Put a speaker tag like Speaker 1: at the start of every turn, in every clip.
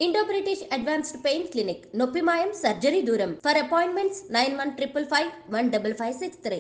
Speaker 1: Indo-British Advanced Pain Clinic, Noppimayam Surgery Duram. For appointments 9155515563.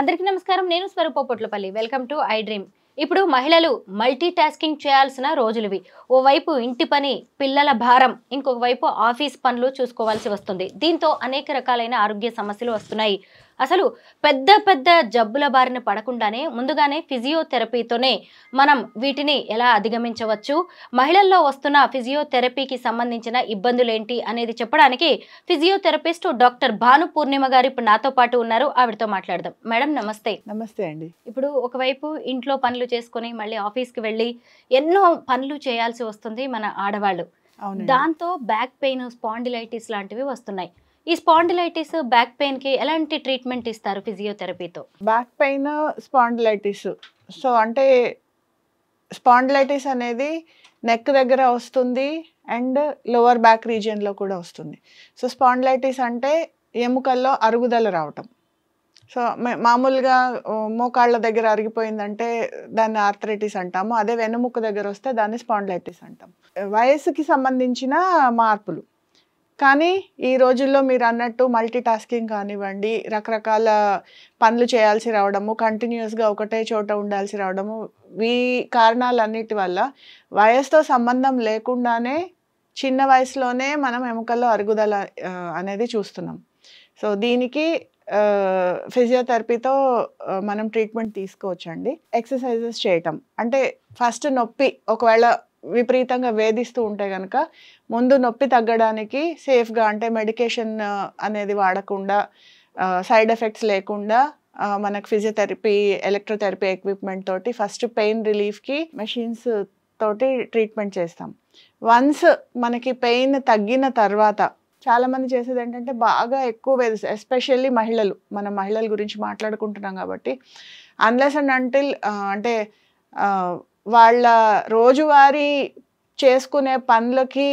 Speaker 2: అందరికీ నమస్కారం. నేను Swaroopa Potlapalli. Welcome to I Dream. ఇప్పుడు మహిళలు మల్టీ టాస్కింగ్ చేయాల్సిన రోజులివి. ఓవైపు ఇంటి పని, పిల్లల భారం, ఇంకొక వైపు ఆఫీస్ పనులు చూసుకోవాల్సి వస్తుంది. దీంతో అనేక రకాలైన ఆరోగ్య సమస్యలు వస్తున్నాయి. అసలు పెద్ద పెద్ద జబ్బుల బారిన పడకుండానే ముందుగానే ఫిజియోథెరపీతోనే మనం వీటిని ఎలా అధిగమించవచ్చు, మహిళల్లో వస్తున్న ఫిజియోథెరపీకి సంబంధించిన ఇబ్బందులేంటి అనేది చెప్పడానికి ఫిజియోథెరపిస్ట్ డాక్టర్ భాను పూర్ణిమ గారు ఇప్పుడు నాతో పాటు ఉన్నారు. ఆవిడతో మాట్లాడదాం. మేడం నమస్తే.
Speaker 3: నమస్తే అండి.
Speaker 2: ఇప్పుడు ఒకవైపు ఇంట్లో పనులు చేసుకొని మళ్ళీ ఆఫీస్కి వెళ్ళి ఎన్నో పనులు చేయాల్సి వస్తుంది మన ఆడవాళ్ళు. దాంతో బ్యాక్ పెయిన్, స్పాండిలైటిస్ లాంటివి వస్తున్నాయి. ఈ స్పాండిలైటిస్, బ్యాక్ పెయిన్ కి ఎలాంటి ట్రీట్మెంట్ ఇస్తారు ఫిజియోథెరపీతో?
Speaker 3: Back pain, spondylitis. సో అంటే స్పాండిలైటిస్ అనేది నెక్ దగ్గర వస్తుంది అండ్ లోవర్ బ్యాక్ రీజియన్లో కూడా వస్తుంది. సో స్పాండిలైటిస్ అంటే ఎముకల్లో అరుగుదల రావటం. సో మామూలుగా మోకాళ్ళ దగ్గర అరిగిపోయిందంటే దాన్ని ఆర్థరైటిస్ అంటాము. అదే వెన్నుముక్క దగ్గర వస్తే దాన్ని స్పాండిలైటిస్ అంటాం. వయసుకి సంబంధించిన మార్పులు. కానీ ఈ రోజుల్లో మీరు అన్నట్టు మల్టీ టాస్కింగ్ కానివ్వండి, రకరకాల పనులు చేయాల్సి రావడము, కంటిన్యూస్గా ఒకటే చోట ఉండాల్సి రావడము, ఈ కారణాలన్నిటి వల్ల వయసుతో సంబంధం లేకుండానే చిన్న వయసులోనే మనం ఎముకల్లో అరుగుదల అనేది చూస్తున్నాం. సో దీనికి ఫిజియోథెరపీతో మనం ట్రీట్మెంట్ తీసుకోవచ్చండి. ఎక్సర్సైజెస్ చేయటం అంటే ఫస్ట్ నొప్పి ఒకవేళ విపరీతంగా వేధిస్తూ ఉంటే కనుక ముందు నొప్పి తగ్గడానికి సేఫ్గా అంటే మెడికేషన్ అనేది వాడకుండా, సైడ్ ఎఫెక్ట్స్ లేకుండా మనకు ఫిజియోథెరపీ, ఎలక్ట్రోథెరపీ ఎక్విప్మెంట్ తోటి ఫస్ట్ పెయిన్ రిలీఫ్కి మెషిన్స్ తోటి ట్రీట్మెంట్ చేస్తాం. వన్స్ మనకి పెయిన్ తగ్గిన తర్వాత చాలామంది చేసేది ఏంటంటే బాగా ఎక్కువ వేధిస్తారు, ఎస్పెషల్లీ మహిళలు. మనం మహిళల గురించి మాట్లాడుకుంటున్నాం కాబట్టి అన్లెస్ అండ్ అంటిల్ అంటే వాళ్ళ రోజువారీ చేసుకునే పనులకి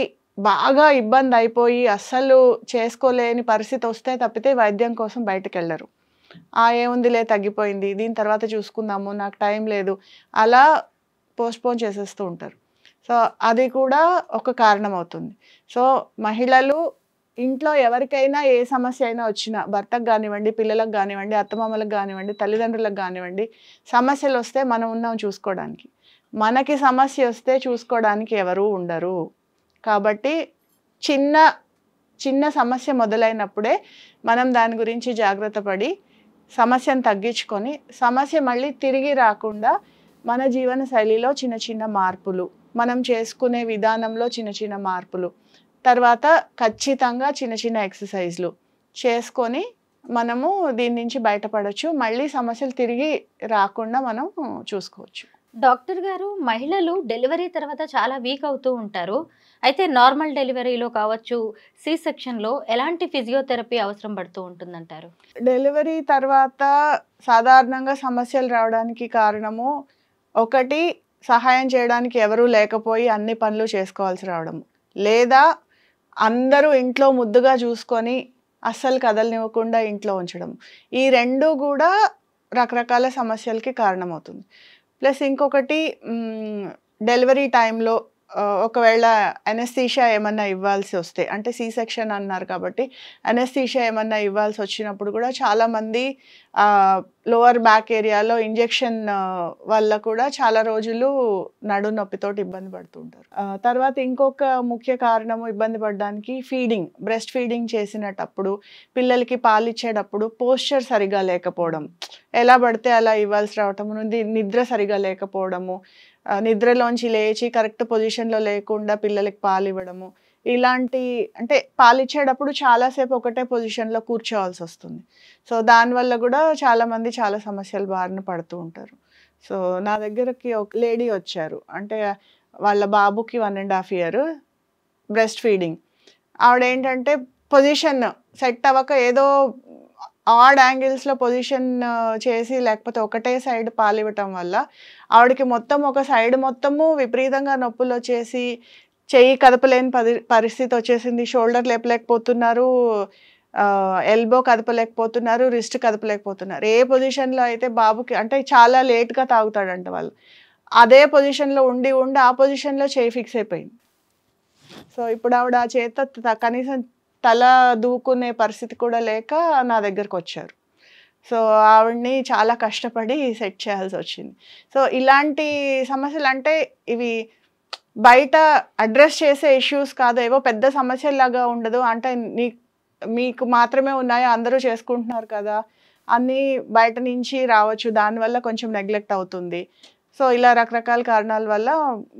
Speaker 3: బాగా ఇబ్బంది అయిపోయి అస్సలు చేసుకోలేని పరిస్థితి వస్తే తప్పితే వైద్యం కోసం బయటకు వెళ్ళరు. ఏముందిలే తగ్గిపోయింది, దీని తర్వాత చూసుకుందాము, నాకు టైం లేదు, అలా పోస్ట్పోన్ చేసేస్తూ ఉంటారు. సో అది కూడా ఒక కారణం అవుతుంది. సో మహిళలు ఇంట్లో ఎవరికైనా ఏ సమస్య అయినా వచ్చినా, భర్తకు కానివ్వండి, పిల్లలకు కానివ్వండి, అత్తమామలకు కానివ్వండి, తల్లిదండ్రులకు కానివ్వండి, సమస్యలు వస్తే మనం ఉన్నాం చూసుకోవడానికి. మనకి సమస్య వస్తే చూసుకోవడానికి ఎవరూ ఉండరు. కాబట్టి చిన్న చిన్న సమస్య మొదలైనప్పుడే మనం దాని గురించి జాగ్రత్త పడి సమస్యను తగ్గించుకొని, సమస్య మళ్ళీ తిరిగి రాకుండా మన జీవన శైలిలో చిన్న చిన్న మార్పులు, మనం చేసుకునే విధానంలో చిన్న చిన్న మార్పులు, తర్వాత ఖచ్చితంగా చిన్న చిన్న ఎక్సర్సైజ్లు చేసుకొని మనము దీని నుంచి బయటపడవచ్చు. మళ్ళీ సమస్యలు తిరిగి రాకుండా మనం చూసుకోవచ్చు.
Speaker 2: డాక్టర్ గారు, మహిళలు డెలివరీ తర్వాత చాలా వీక్ అవుతూ ఉంటారు. అయితే నార్మల్ డెలివరీలో కావచ్చు, సి సెక్షన్లో ఎలాంటి ఫిజియోథెరపీ అవసరం పడుతూ ఉంటుందంటారు?
Speaker 3: డెలివరీ తర్వాత సాధారణంగా సమస్యలు రావడానికి కారణము ఒకటి, సహాయం చేయడానికి ఎవరూ లేకపోయి అన్ని పనులు చేసుకోవాల్సి రావడము, లేదా అందరూ ఇంట్లో ముద్దుగా చూసుకొని అస్సలు కదలనివ్వకుండా ఇంట్లో ఉంచడం. ఈ రెండు కూడా రకరకాల సమస్యలకి కారణమవుతుంది. ప్లస్ ఇంకొకటి, డెలివరీ టైంలో ఒకవేళ అనెస్థీషియా ఏమన్నా ఇవ్వాల్సి వస్తే, అంటే సి సెక్షన్ అన్నారు కాబట్టి అనెస్థీషియా ఏమన్నా ఇవ్వాల్సి వచ్చినప్పుడు కూడా చాలామంది లోవర్ బ్యాక్ ఏరియాలో ఇంజెక్షన్ వల్ల కూడా చాలా రోజులు నడు నొప్పితోటి ఇబ్బంది పడుతుంటారు. తర్వాత ఇంకొక ముఖ్య కారణము ఇబ్బంది పడడానికి ఫీడింగ్, బ్రెస్ట్ ఫీడింగ్ చేసినప్పుడు, పిల్లలకి పాలు ఇచ్చేటప్పుడు పోస్చర్ సరిగా లేకపోవడం, ఎలా పడితే అలా ఇవ్వాల్సి రావటము, నిద్ర సరిగా లేకపోవడము, నిద్రలోంచి లేచి కరెక్ట్ పొజిషన్లో లేకుండా పిల్లలకి పాలు ఇవ్వడము, ఇలాంటి అంటే పాలు ఇచ్చేటప్పుడు చాలాసేపు ఒకటే పొజిషన్లో కూర్చోవాల్సి వస్తుంది. సో దానివల్ల కూడా చాలామంది చాలా సమస్యలు బారిన పడుతూ ఉంటారు. సో నా దగ్గరకి ఒక లేడీ వచ్చారు, అంటే వాళ్ళ బాబుకి 1.5 years బ్రెస్ట్ ఫీడింగ్. ఆవిడేంటంటే పొజిషన్ సెట్ అవ్వక ఏదో ఆడ్ యాంగిల్స్లో పొజిషన్ చేసి లేకపోతే ఒకటే సైడ్ పాలు ఇవ్వటం వల్ల ఆవిడకి మొత్తం ఒక సైడ్ మొత్తము విపరీతంగా నొప్పులు వచ్చేసి చెయ్యి కదపలేని పరిస్థితి వచ్చేసింది, షోల్డర్ లేపలేకపోతున్నారు, ఎల్బో కదపలేకపోతున్నారు, రిస్ట్ కదపలేకపోతున్నారు. ఏ పొజిషన్లో అయితే బాబుకి అంటే చాలా లేట్గా తాగుతాడంట వాళ్ళు, అదే పొజిషన్లో ఉండి ఉండి ఆ పొజిషన్లో చేయి ఫిక్స్ అయిపోయింది. సో ఇప్పుడు ఆవిడ ఆ చేత కనీసం తల దూకునే పరిస్థితి కూడా లేక నా దగ్గరకు వచ్చారు. సో ఆవిడని చాలా కష్టపడి సెట్ చేయాల్సి వచ్చింది. సో ఇలాంటి సమస్యలు అంటే ఇవి బయట అడ్రస్ చేసే ఇష్యూస్ కాదు, ఏవో పెద్ద సమస్యలాగా ఉండదు. అంటే మీకు మాత్రమే ఉన్నాయో అందరూ చేసుకుంటున్నారు కదా, అన్నీ బయట నుంచి రావచ్చు, దానివల్ల కొంచెం నెగ్లెక్ట్ అవుతుంది. సో ఇలా రకరకాల కారణాల వల్ల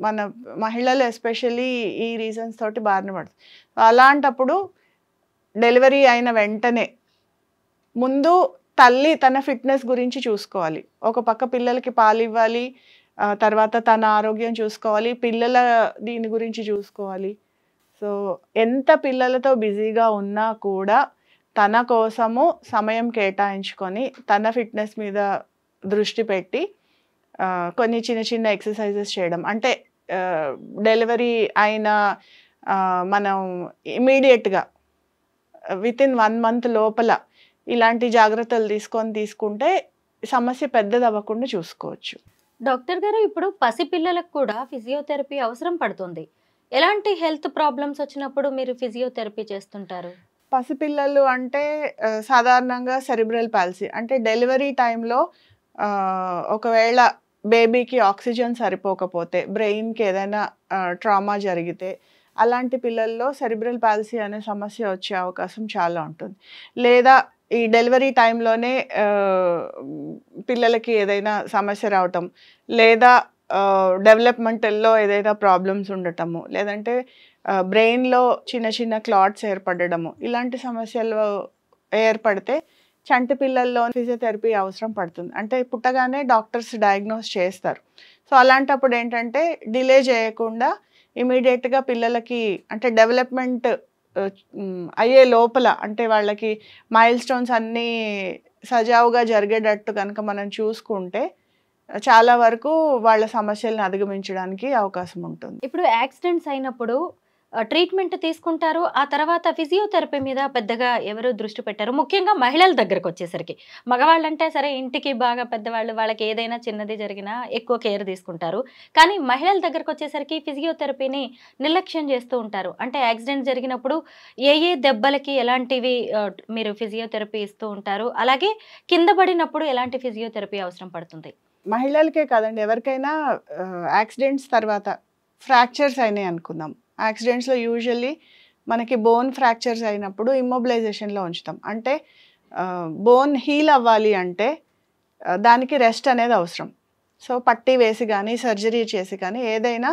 Speaker 3: మన మహిళలు ఎస్పెషల్లీ ఈ రీజన్స్ తోటి బారిన పడుతుంది. అలాంటప్పుడు డెలివరీ అయిన వెంటనే ముందు తల్లి తన ఫిట్నెస్ గురించి చూసుకోవాలి. ఒక పక్క పిల్లలకి పాలు ఇవ్వాలి, తర్వాత తన ఆరోగ్యం చూసుకోవాలి, పిల్లల దీని గురించి చూసుకోవాలి. సో ఎంత పిల్లలతో బిజీగా ఉన్నా కూడా తన కోసము సమయం కేటాయించుకొని తన ఫిట్నెస్ మీద దృష్టి పెట్టి కొన్ని చిన్న చిన్న ఎక్సర్సైజెస్ చేయడం. అంటే డెలివరీ అయిన మనం ఇమీడియట్గా వితిన్ 1 month లోపల ఇలాంటి జాగ్రత్తలు తీసుకుంటే సమస్య పెద్దది అవ్వకుండా చూసుకోవచ్చు.
Speaker 2: డాక్టర్ గారు, ఇప్పుడు పసిపిల్లలకు కూడా ఫిజియోథెరపీ అవసరం పడుతుంది. ఎలాంటి హెల్త్ ప్రాబ్లమ్స్ వచ్చినప్పుడు మీరు ఫిజియోథెరపీ చేస్తుంటారు?
Speaker 3: పసిపిల్లలు అంటే సాధారణంగా సెరిబ్రల్ పాల్సీ అంటే డెలివరీ టైంలో ఒకవేళ బేబీకి ఆక్సిజన్ సరిపోకపోతే, బ్రెయిన్కి ఏదైనా ట్రామా జరిగితే అలాంటి పిల్లల్లో సెరిబ్రల్ పాల్సీ అనే సమస్య వచ్చే అవకాశం చాలా ఉంటుంది. లేదా ఈ డెలివరీ టైంలోనే పిల్లలకి ఏదైనా సమస్య రావటం, లేదా డెవలప్మెంటల్లో ఏదైనా ప్రాబ్లమ్స్ ఉండటము, లేదంటే బ్రెయిన్లో చిన్న చిన్న క్లాట్స్ ఏర్పడము, ఇలాంటి సమస్యలు ఏర్పడితే చంటి పిల్లల్లో ఫిజియోథెరపీ అవసరం పడుతుంది. అంటే పుట్టగానే డాక్టర్స్ డయాగ్నోస్ చేస్తారు. సో అలాంటప్పుడు ఏంటంటే డిలే చేయకుండా ఇమీడియట్గా పిల్లలకి అంటే డెవలప్మెంట్ అయ్యే లోపల, అంటే వాళ్ళకి మైల్ స్టోన్స్ అన్నీ సజావుగా జరిగేటట్టు కనుక మనం చూసుకుంటే చాలా వరకు వాళ్ళ సమస్యలను అధిగమించడానికి అవకాశం ఉంటుంది.
Speaker 2: ఇప్పుడు యాక్సిడెంట్స్ అయినప్పుడు ట్రీట్మెంట్ తీసుకుంటారు, ఆ తర్వాత ఫిజియోథెరపీ మీద పెద్దగా ఎవరు దృష్టి పెట్టారు. ముఖ్యంగా మహిళల దగ్గరకు వచ్చేసరికి, మగవాళ్ళంటే సరే ఇంటికి బాగా పెద్దవాళ్ళు, వాళ్ళకి ఏదైనా చిన్నది జరిగినా ఎక్కువ కేర్ తీసుకుంటారు. కానీ మహిళల దగ్గరకు వచ్చేసరికి ఫిజియోథెరపీని నిర్లక్ష్యం చేస్తూ ఉంటారు. అంటే యాక్సిడెంట్ జరిగినప్పుడు ఏ దెబ్బలకి ఎలాంటివి మీరు ఫిజియోథెరపీ ఇస్తూ ఉంటారు, అలాగే కింద పడినప్పుడు ఎలాంటి ఫిజియోథెరపీ అవసరం పడుతుంది?
Speaker 3: మహిళలకే కాదండి, ఎవరికైనా యాక్సిడెంట్స్ తర్వాత ఫ్రాక్చర్స్ అయినాయి అనుకుందాం. యాక్సిడెంట్స్లో యూజువల్లీ మనకి బోన్ ఫ్రాక్చర్స్ అయినప్పుడు ఇమ్మొబిలైజేషన్లో ఉంచుతాం. అంటే బోన్ హీల్ అవ్వాలి అంటే దానికి రెస్ట్ అనేది అవసరం. సో పట్టీ వేసి కానీ సర్జరీ చేసి కానీ ఏదైనా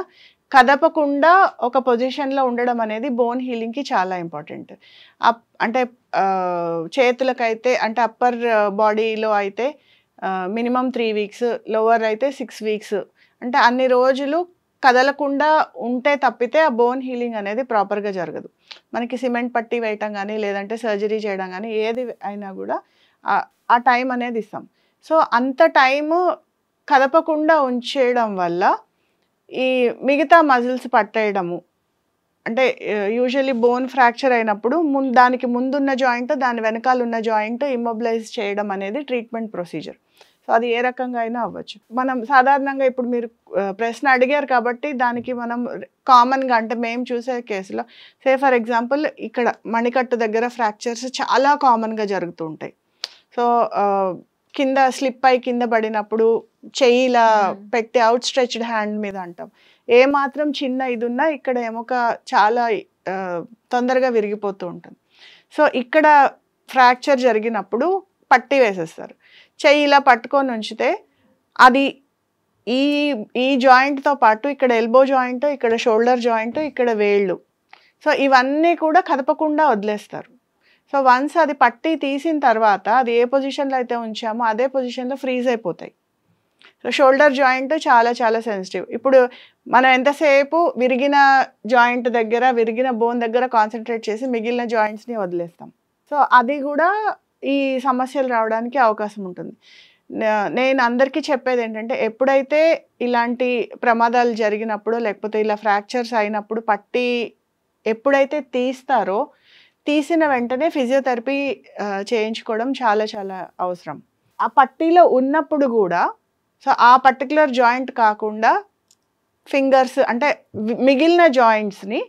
Speaker 3: కదపకుండా ఒక పొజిషన్లో ఉండడం అనేది బోన్ హీలింగ్కి చాలా ఇంపార్టెంట్. అంటే చేతులకైతే అంటే అప్పర్ బాడీలో అయితే మినిమం 3 weeks, లోవర్ అయితే 6 weeks, అంటే అన్ని రోజులు కదలకుండా ఉంటే తప్పితే ఆ బోన్ హీలింగ్ అనేది ప్రాపర్గా జరగదు. మనకి సిమెంట్ పట్టి వేయటం కానీ లేదంటే సర్జరీ చేయడం కానీ ఏది అయినా కూడా ఆ టైం అనేది ఇస్తాం. సో అంత టైము కదపకుండా ఉంచేయడం వల్ల ఈ మిగతా మజిల్స్ పట్టేయడము, అంటే యూజువల్లీ బోన్ ఫ్రాక్చర్ అయినప్పుడు దానికి ముందున్న జాయింట్ దాని వెనకాల ఉన్న జాయింట్ ఇమ్మొబిలైజ్ చేయడం అనేది ట్రీట్మెంట్ ప్రొసీజర్. సో అది ఏ రకంగా అయినా అవ్వచ్చు. మనం సాధారణంగా ఇప్పుడు మీరు ప్రశ్న అడిగారు కాబట్టి దానికి మనం కామన్గా అంటే మేము చూసే కేసులో ఫర్ ఎగ్జాంపుల్ ఇక్కడ మణికట్టు దగ్గర ఫ్రాక్చర్స్ చాలా కామన్గా జరుగుతూ ఉంటాయి. సో కింద స్లిప్ అయి కింద పడినప్పుడు చెయ్యిలా పెట్టి అవుట్ స్ట్రెచ్డ్ హ్యాండ్ మీద అంటాం, ఏ మాత్రం చిన్న ఇది ఉన్నా ఇక్కడ ఎముక చాలా తొందరగా విరిగిపోతూ ఉంటుంది. సో ఇక్కడ ఫ్రాక్చర్ జరిగినప్పుడు పట్టి వేసేస్తారు. చెయ్యి ఇలా పట్టుకొని ఉంచితే అది ఈ జాయింట్తో పాటు ఇక్కడ ఎల్బో జాయింట్, ఇక్కడ షోల్డర్ జాయింట్, ఇక్కడ వేళ్ళు, సో ఇవన్నీ కూడా కదపకుండా వదిలేస్తారు. సో వన్స్ అది పట్టి తీసిన తర్వాత అది ఏ పొజిషన్లో అయితే ఉంచామో అదే పొజిషన్లో ఫ్రీజ్ అయిపోతాయి. సో షోల్డర్ జాయింట్ చాలా చాలా సెన్సిటివ్. ఇప్పుడు మనం ఎంతసేపు విరిగిన జాయింట్ దగ్గర, విరిగిన బోన్ దగ్గర కాన్సన్ట్రేట్ చేసి మిగిలిన జాయింట్స్ని వదిలేస్తాం. సో అది కూడా ఈ సమస్యలు రావడానికి అవకాశం ఉంటుంది. నేను అందరికీ చెప్పేది ఏంటంటే ఎప్పుడైతే ఇలాంటి ప్రమాదాలు జరిగినప్పుడు లేకపోతే ఇలా ఫ్రాక్చర్స్ అయినప్పుడు పట్టి ఎప్పుడైతే తీస్తారో తీసిన వెంటనే ఫిజియోథెరపీ చేయించుకోవడం చాలా చాలా అవసరం. ఆ పట్టీలో ఉన్నప్పుడు కూడా సో ఆ పర్టికులర్ జాయింట్ కాకుండా ఫింగర్స్ అంటే మిగిలిన జాయింట్స్ని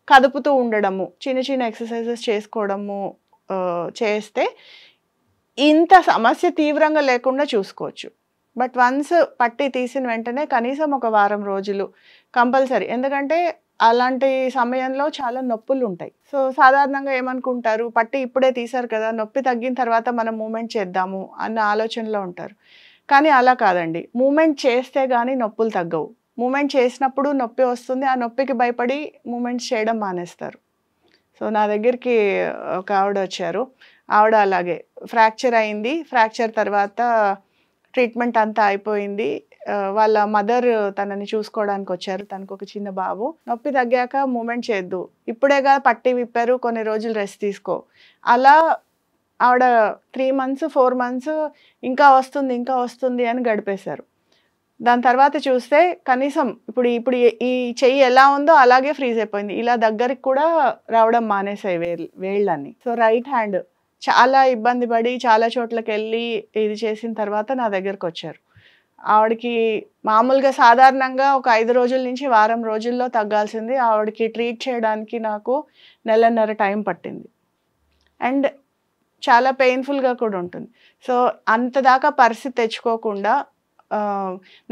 Speaker 3: కదుపుతూ ఉండడము, చిన్న చిన్న ఎక్సర్సైజెస్ చేసుకోవడము చేస్తే ఇంత సమస్య తీవ్రంగా లేకుండా చూసుకోవచ్చు. బట్ వన్స్ పట్టీ తీసిన వెంటనే కనీసం ఒక వారం రోజులు కంపల్సరీ, ఎందుకంటే అలాంటి సమయంలో చాలా నొప్పులు ఉంటాయి. సో సాధారణంగా ఏమనుకుంటారు, పట్టీ ఇప్పుడే తీశారు కదా, నొప్పి తగ్గిన తర్వాత మనం మూమెంట్ చేద్దాము అన్న ఆలోచనలో ఉంటారు. కానీ అలా కాదండి, మూమెంట్ చేస్తే కానీ నొప్పులు తగ్గవు. మూమెంట్ చేసినప్పుడు నొప్పి వస్తుంది, ఆ నొప్పికి భయపడి మూమెంట్స్ చేయడం మానేస్తారు. సో నా దగ్గరికి ఒక ఆవిడ వచ్చారు, ఆవిడ అలాగే ఫ్రాక్చర్ అయింది, ఫ్రాక్చర్ తర్వాత ట్రీట్మెంట్ అంతా అయిపోయింది, వాళ్ళ మదర్ తనని చూసుకోవడానికి వచ్చారు, తనకు ఒక చిన్న బాబు. నొప్పి తగ్గాక మూమెంట్ చేయొద్దు, ఇప్పుడేగా పట్టీ విప్పారు, కొన్ని రోజులు రెస్ట్ తీసుకో. అలా ఆవిడ 3 months 4 months ఇంకా వస్తుంది అని గడిపేశారు. దాని తర్వాత చూస్తే కనీసం ఇప్పుడు ఈ చెయ్యి ఎలా ఉందో అలాగే ఫ్రీజ్ అయిపోయింది, ఇలా దగ్గరికి కూడా రావడం మానేసాయి వేళ్ళని. సో రైట్ హ్యాండ్ చాలా ఇబ్బంది పడి చాలా చోట్లకి వెళ్ళి ఇది చేసిన తర్వాత నా దగ్గరకు వచ్చారు. ఆవిడకి మామూలుగా సాధారణంగా ఒక 5 రోజుల నుంచి వారం రోజుల్లో తగ్గాల్సింది, ఆవిడకి ట్రీట్ చేయడానికి నాకు 1.5 నెలల టైం పట్టింది. అండ్ చాలా పెయిన్ఫుల్గా కూడా ఉంటుంది. సో అంత దాకా పరిస్థితి తెచ్చుకోకుండా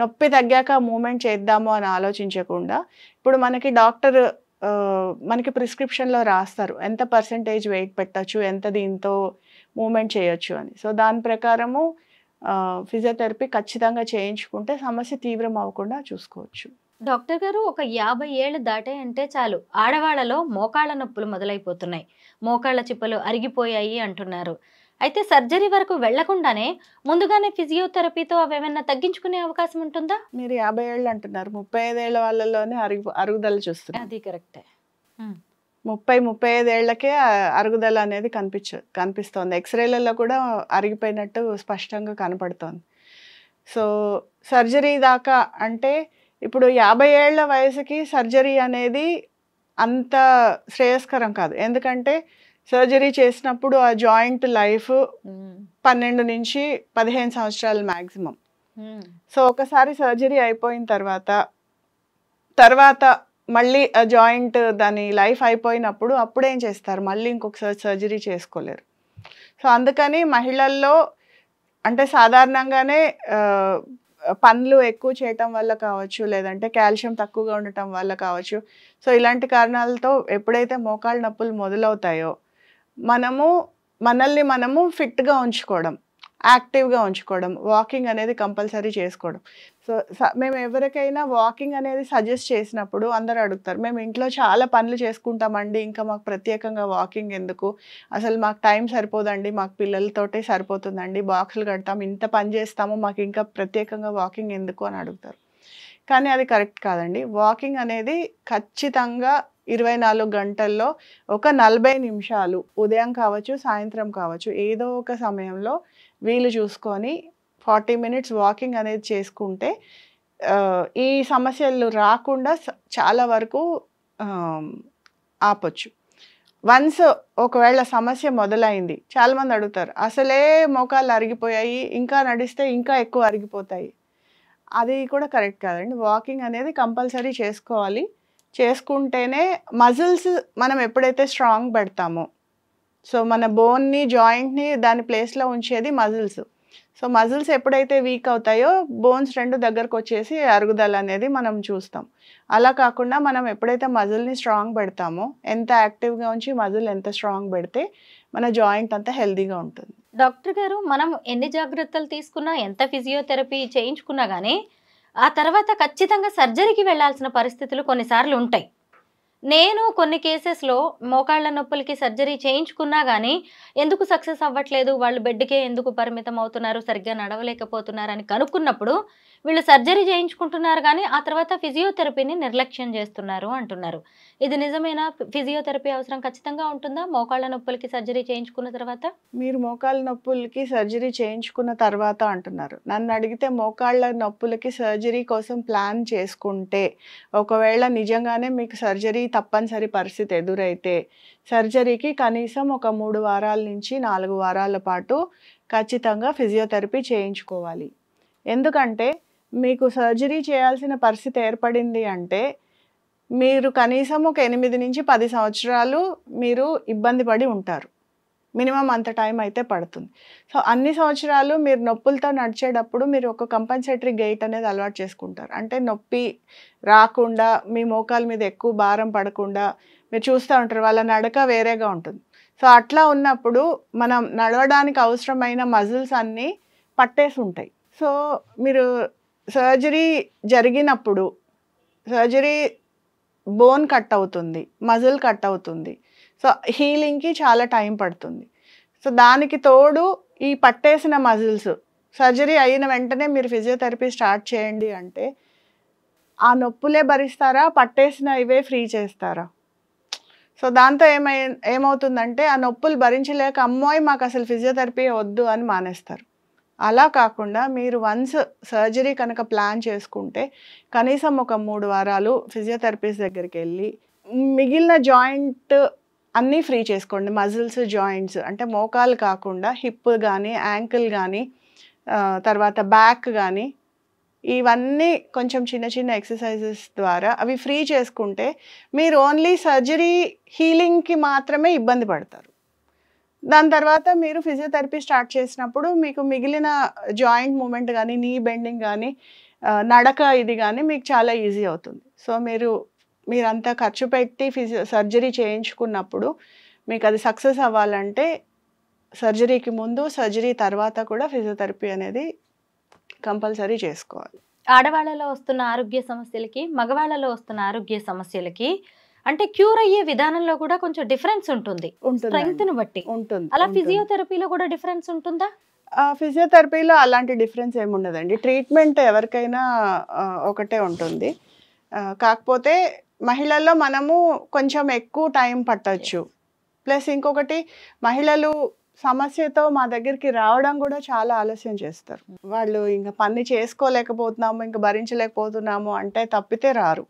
Speaker 3: నొప్పి తగ్గాక మూమెంట్ చేద్దాము అని ఆలోచించకుండా, ఇప్పుడు మనకి డాక్టర్ మనకి ప్రిస్క్రిప్షన్లో రాస్తారు ఎంత పర్సెంటేజ్ వెయిట్ పెట్టచ్చు, ఎంత దీంతో మూమెంట్ చేయొచ్చు అని. సో దాని ప్రకారము ఫిజియోథెరపీ ఖచ్చితంగా చేయించుకుంటే సమస్య తీవ్రం అవ్వకుండా చూసుకోవచ్చు.
Speaker 2: డాక్టర్ గారు, ఒక 50 ఏళ్ళు దాటాయంటే చాలు ఆడవాళ్ళలో మోకాళ్ళ నొప్పులు మొదలైపోతున్నాయి, మోకాళ్ళ చిప్పలు అరిగిపోయాయి అంటున్నారు. అయితే సర్జరీ వరకు వెళ్లకుండానే ముందుగానే ఫిజియోథెరపీతో అవి ఏమైనా తగ్గించుకునే అవకాశం ఉంటుందా?
Speaker 3: మీరు 50 ఏళ్ళు అంటున్నారు, 35 ఏళ్ళ వాళ్ళలోనే అరుగుదల చూస్తున్నారు.
Speaker 2: అది కరెక్టే.
Speaker 3: 35 ఏళ్లకే అరుగుదల అనేది కనిపిస్తోంది. ఎక్స్రేలలో కూడా అరిగిపోయినట్టు స్పష్టంగా కనపడుతోంది. సో సర్జరీ దాకా అంటే ఇప్పుడు 50 ఏళ్ల వయసుకి సర్జరీ అనేది అంత శ్రేయస్కరం కాదు, ఎందుకంటే సర్జరీ చేసినప్పుడు ఆ జాయింట్ లైఫ్ 12 నుంచి 15 సంవత్సరాలు మ్యాక్సిమం. సో ఒకసారి సర్జరీ అయిపోయిన తర్వాత మళ్ళీ ఆ జాయింట్ దాని లైఫ్ అయిపోయినప్పుడు అప్పుడేం చేస్తారు, మళ్ళీ ఇంకొకసారి సర్జరీ చేసుకోలేరు. సో అందుకని మహిళల్లో అంటే సాధారణంగానే పనులు ఎక్కువ చేయటం వల్ల కావచ్చు, లేదంటే కాల్షియం తక్కువగా ఉండటం వల్ల కావచ్చు, సో ఇలాంటి కారణాలతో ఎప్పుడైతే మోకాళ్ళ నొప్పులు మొదలవుతాయో మనల్ని ఫిట్గా ఉంచుకోవడం, యాక్టివ్గా ఉంచుకోవడం, వాకింగ్ అనేది కంపల్సరీ చేసుకోవడం. సో మేము ఎవరికైనా వాకింగ్ అనేది సజెస్ట్ చేసినప్పుడు అందరూ అడుగుతారు, మేము ఇంట్లో చాలా పనులు చేసుకుంటామండి, ఇంకా మాకు ప్రత్యేకంగా వాకింగ్ ఎందుకు, అసలు మాకు టైం సరిపోదండి, మాకు పిల్లలతోటే సరిపోతుందండి, బాక్సులు కడతాం, ఇంత పని చేస్తాము, మాకు ఇంకా ప్రత్యేకంగా వాకింగ్ ఎందుకు అని అడుగుతారు. కానీ అది కరెక్ట్ కాదండి. వాకింగ్ అనేది ఖచ్చితంగా 24 గంటల్లో ఒక 40 నిమిషాలు ఉదయం కావచ్చు, సాయంత్రం కావచ్చు, ఏదో ఒక సమయంలో వీలు చూసుకొని 40 minutes వాకింగ్ అనేది చేసుకుంటే ఈ సమస్యలు రాకుండా చాలా వరకు ఆపొచ్చు. వన్స్ ఒకవేళ సమస్య మొదలైంది, చాలామంది అడుగుతారు అసలే మోకాళ్ళు అరిగిపోయాయి, ఇంకా నడిస్తే ఇంకా ఎక్కువ అరిగిపోతాయి. అది కూడా కరెక్ట్ కాదండి. వాకింగ్ అనేది కంపల్సరీ చేసుకోవాలి. చేసుకుంటేనే మజిల్స్ మనం ఎప్పుడైతే స్ట్రాంగ్ పెడతామో, సో మన బోన్ని జాయింట్ని దాని ప్లేస్లో ఉంచేది మజిల్స్. సో మజిల్స్ ఎప్పుడైతే వీక్ అవుతాయో బోన్స్ 2 దగ్గరకు వచ్చేసి అరుగుదల అనేది మనం చూస్తాం. అలా కాకుండా మనం ఎప్పుడైతే మజిల్ని స్ట్రాంగ్ పెడతామో, ఎంత యాక్టివ్గా ఉంచి మజిల్ ఎంత స్ట్రాంగ్ పెడితే మన జాయింట్ అంతా హెల్దీగా ఉంటుంది.
Speaker 2: డాక్టర్ గారు, మనం ఎన్ని జాగ్రత్తలు తీసుకున్నా, ఎంత ఫిజియోథెరపీ చేయించుకున్నా కానీ ఆ తర్వాత ఖచ్చితంగా సర్జరీకి వెళ్లాల్సిన పరిస్థితులు కొన్నిసార్లు ఉంటాయి. నేను కొన్ని కేసెస్లో మోకాళ్ళ నొప్పులకి సర్జరీ చేయించుకున్నా కానీ ఎందుకు సక్సెస్ అవ్వట్లేదు, వాళ్ళు బెడ్కే ఎందుకు పరిమితం అవుతున్నారు, సరిగ్గా నడవలేకపోతున్నారు అని కనుక్కున్నప్పుడు వీళ్ళు సర్జరీ చేయించుకుంటున్నారు కానీ ఆ తర్వాత ఫిజియోథెరపీని నిర్లక్ష్యం చేస్తున్నారు అంటున్నారు. ఇది నిజమేనా? ఫిజియోథెరపీ అవసరం ఖచ్చితంగా ఉంటుందా మోకాళ్ళ నొప్పులకి సర్జరీ చేయించుకున్న తర్వాత?
Speaker 3: మీరు మోకాళ్ళ నొప్పులకి సర్జరీ చేయించుకున్న తర్వాత అంటున్నారు. నన్ను అడిగితే మోకాళ్ళ నొప్పులకి సర్జరీ కోసం ప్లాన్ చేసుకుంటే, ఒకవేళ నిజంగానే మీకు సర్జరీ తప్పనిసరి పరిస్థితి ఎదురైతే సర్జరీకి కనీసం ఒక 3 వారాల నుంచి 4 వారాల పాటు ఖచ్చితంగా ఫిజియోథెరపీ చేయించుకోవాలి. ఎందుకంటే మీకు సర్జరీ చేయాల్సిన పరిస్థితి ఏర్పడింది అంటే మీరు కనీసం ఒక 8 నుంచి 10 సంవత్సరాలు మీరు ఇబ్బంది పడి ఉంటారు. మినిమం అంత టైం అయితే పడుతుంది. సో అన్ని సంవత్సరాలు మీరు నొప్పులతో నడిచేటప్పుడు మీరు ఒక కంపన్సేటరీ గెయిట్ అనేది అలవాటు చేసుకుంటారు. అంటే నొప్పి రాకుండా మీ మోకాల మీద ఎక్కువ భారం పడకుండా మీరు చూస్తూ ఉంటారు, వాళ్ళ నడక వేరేగా ఉంటుంది. సో అట్లా ఉన్నప్పుడు మనం నడవడానికి అవసరమైన మజిల్స్ అన్నీ పట్టేసి ఉంటాయి. సో మీరు సర్జరీ జరిగినప్పుడు సర్జరీ బోన్ కట్ అవుతుంది, మజిల్ కట్ అవుతుంది. సో హీలింగ్కి చాలా టైం పడుతుంది. సో దానికి తోడు ఈ పట్టేసిన మజిల్స్ సర్జరీ అయిన వెంటనే మీరు ఫిజియోథెరపీ స్టార్ట్ చేయండి అంటే ఆ నొప్పులే భరిస్తారా, పట్టేసిన ఇవే ఫ్రీ చేస్తారా? సో దాంతో ఏమవుతుందంటే ఆ నొప్పులు భరించలేక అమ్మాయి మాకు అసలు ఫిజియోథెరపీ వద్దు అని మానేస్తారు. అలా కాకుండా మీరు వన్స్ సర్జరీ కనుక ప్లాన్ చేసుకుంటే కనీసం ఒక 3 వారాలు ఫిజియోథెరపిస్ట్ దగ్గరికి వెళ్ళి మిగిలిన జాయింట్ అన్నీ ఫ్రీ చేసుకోండి. మజిల్స్, జాయింట్స్ అంటే మోకాలు కాకుండా హిప్ కానీ, యాంకిల్ కానీ, తర్వాత బ్యాక్ కానీ ఇవన్నీ కొంచెం చిన్న చిన్న ఎక్సర్సైజెస్ ద్వారా అవి ఫ్రీ చేసుకుంటే మీరు ఓన్లీ సర్జరీ హీలింగ్కి మాత్రమే ఇబ్బంది పడతారు. దాని తర్వాత మీరు ఫిజియోథెరపీ స్టార్ట్ చేసినప్పుడు మీకు మిగిలిన జాయింట్ మూమెంట్ కానీ, నీ బెండింగ్ కానీ, నడక ఇది కానీ మీకు చాలా ఈజీ అవుతుంది. సో మీరంతా ఖర్చు పెట్టి సర్జరీ చేయించుకున్నప్పుడు మీకు అది సక్సెస్ అవ్వాలంటే సర్జరీకి ముందు, సర్జరీ తర్వాత కూడా ఫిజియోథెరపీ అనేది కంపల్సరీ చేసుకోవాలి.
Speaker 2: ఆడవాళ్ళలో వస్తున్న ఆరోగ్య సమస్యలకి, మగవాళ్ళలో వస్తున్న ఆరోగ్య సమస్యలకి అంటే క్యూర్ అయ్యే విధానంలో కూడా కొంచెం డిఫరెన్స్ ఉంటుంది, స్ట్రెంగ్త్ ని బట్టి ఉంటుంది. అలా ఫిజియోథెరపీలో కూడా డిఫరెన్స్ ఉంటుందా?
Speaker 3: ఫిజియోథెరపీలో అలాంటి డిఫరెన్స్ ఏమి ఉండదండి. ట్రీట్మెంట్ ఎవరికైనా ఒకటే ఉంటుంది. కాకపోతే మహిళల్లో మనము కొంచెం ఎక్కువ టైం పట్టచ్చు. ప్లస్ ఇంకొకటి, మహిళలు సమస్యతో మా దగ్గరికి రావడం కూడా చాలా ఆలస్యం చేస్తారు. వాళ్ళు ఇంకా పని చేసుకోలేకపోతున్నాము, ఇంకా భరించలేకపోతున్నాము అంటే తప్పితే రారు.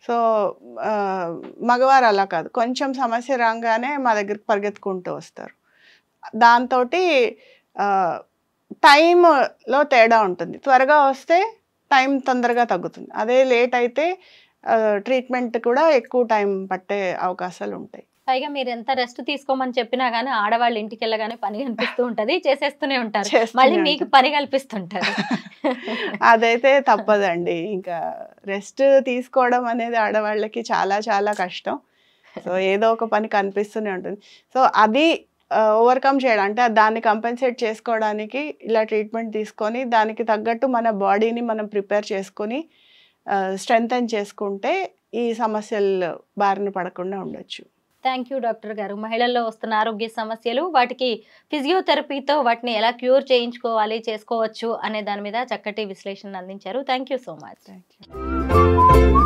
Speaker 3: సో మగవారు అలా కాదు, కొంచెం సమస్య రాగానే మా దగ్గరికి పరిగెత్తుకుంటూ వస్తారు. దాంతో టైంలో తేడా ఉంటుంది. త్వరగా వస్తే టైం తొందరగా తగ్గుతుంది. అదే లేట్ అయితే ట్రీట్మెంట్ కూడా ఎక్కువ టైం పట్టే అవకాశాలు ఉంటాయి.
Speaker 2: పైగా మీరు ఎంత రెస్ట్ తీసుకోమని చెప్పినా గానీ ఆడవాళ్ళు ఇంటికి వెళ్ళగానే పని కనిపిస్తూ ఉంటది, చేసేస్తూనే ఉంటారు, మళ్ళీ మీకు పని కల్పిస్తుంటారు.
Speaker 3: అదైతే తప్పదండి. ఇంకా రెస్ట్ తీసుకోవడం అనేది ఆడవాళ్ళకి చాలా చాలా కష్టం. సో ఏదో ఒక పని కనిపిస్తూనే ఉంటుంది. సో అది ఓవర్కమ్ చేయడం అంటే దాన్ని కంపెన్సేట్ చేసుకోవడానికి ఇలా ట్రీట్మెంట్ తీసుకొని దానికి తగ్గట్టు మన బాడీని మనం ప్రిపేర్ చేసుకొని స్ట్రెంథెన్ చేసుకుంటే ఈ సమస్యలు బారిన పడకుండా ఉండొచ్చు.
Speaker 2: థ్యాంక్ యూ డాక్టర్ గారు. మహిళల్లో వస్తున్న ఆరోగ్య సమస్యలు, వాటికి ఫిజియోథెరపీతో వాటిని ఎలా క్యూర్ చేయించుకోవాలి, చేసుకోవచ్చు అనే దాని మీద చక్కటి విశ్లేషణ అందించారు. Thank you so much.
Speaker 3: Thank you.